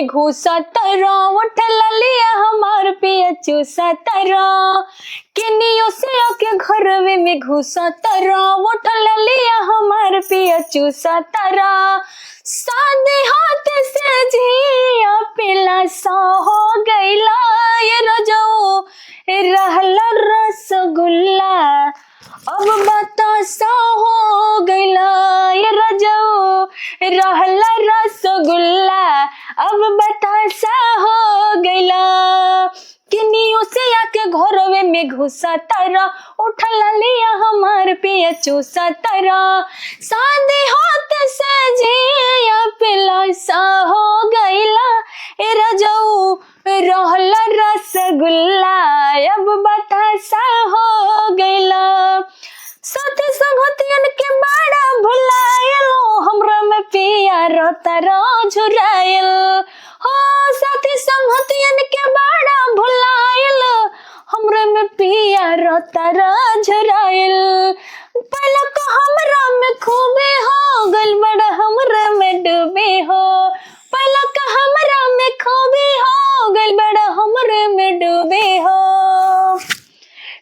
में घुसा तरा, उठल लिया हमार पिया चूसा तरा। किनियो से आके घरवे में घुसा तरा, उठल लिया हमार पिया चूसा तरा। सादे हाथ से जिया पिला सा हो गईला, ये रजो रहला रसगुल्ला अब बतासा हो गईला, ये रजो रहला रसगुल्ला अब बतासा हो गईला। किनियो से आके घरवे में घुसा तरा, उठल लिया हमार पिया चूसा तरा। सादे हाथ से जिया पिला सा हो गईला, ए रजऊ रहला रसगुल्ला अब बतासा हो गईला। साथी संगतियन के बड़ा भुलायलो, हमरा में पिया रोतरा झुरायल हो। साथी संगतियन के बड़ा भुलायलो, हमरा में पिया रोतरा झुरायल। पहले को हमरा में खूबे हो गइल, बड़ा हमरा में डूबे हो। पहले को हमरा में खूबे हो गइल, बड़ा हमरा में डूबे हो।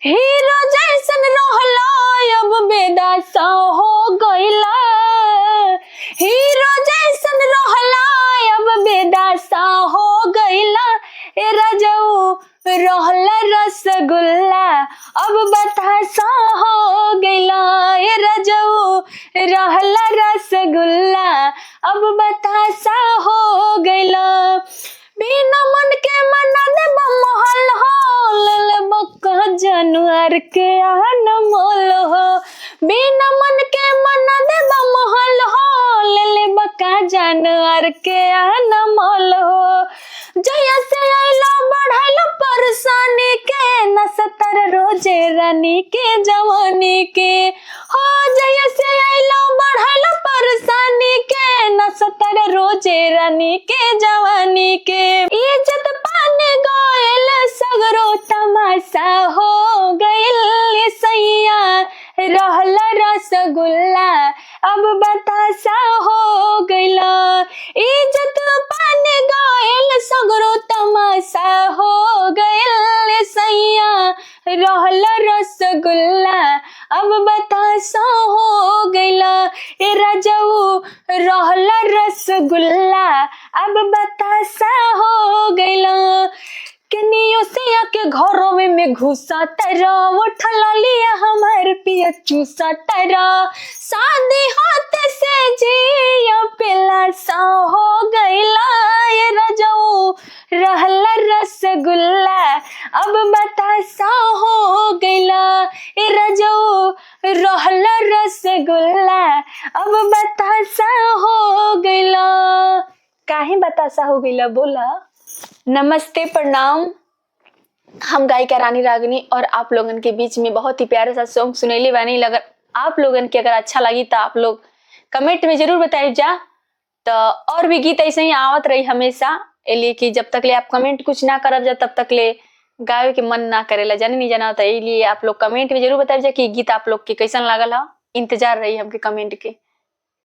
हीरो जैसन रहला अब बेदासा हो गईला, हीरो जैसन रहला अब बेदासा हो गईला। ए रजऊ रहला रसगुल्ला अब बतासा हो गईला, ए रजऊ रहला रसगुल्ला अब बतासा हो गईला। बिना मन के मना देब महल हो, ले बक्का जानवर के अनमोल हो। बिना मन के मना देब महल हो, ले बक्का जानवर के अनमोल हो। जया से आइलो बढ़ाइलो परेशानी के, नसतर रोजे रानी के जवानी के हो। जया से आइलो बढ़ाइलो परेशानी के, नसतर रोजे रानी के जवानी के। इज्जत पाने गइल सगरो तमाशा हो गइल, सैया रहला रसगुल्ला अब बतासा हो गइला। इज्जत पाने गइल सगरो तमाशा हो गइल, सैया रहला रसगुल्ला अब बतासा हो गइला। ए रजऊ रहला रसगुल्ला अब बतासा हो गइला। किनियो से आके घरवे में घुसा तरा, उठल लिया हमार पिया चूसा तरा। सादे हाथ से जिया पिला सा हो गईला, ये रजऊ रहला रसगुल्ला अब बतासा हो गईला। ए रजऊ रहला रसगुल्ला अब बतासा हो गईला। काहे बतासा हो गईला बोला। नमस्ते प्रणाम, हम गायिका रानी रागिनी और आप लोगन के बीच में बहुत ही प्यारा सा सॉन्ग सुनैले बानी। अगर आप लोगन के अगर अच्छा लगी तो आप लोग कमेंट में जरूर बताइए जा। तो और भी गीत ऐसे ही आवत रही हमेशा, इसलिए कि जब तक ले आप कमेंट कुछ ना करब जा तब तक ले गावे के मन ना करेला, जाने नहीं जाना। तो इसलिए आप लोग कमेंट में जरूर बताइए जा कि गीत आप लोग के कैसन लागल है। इंतजार रही हमके कमेंट के।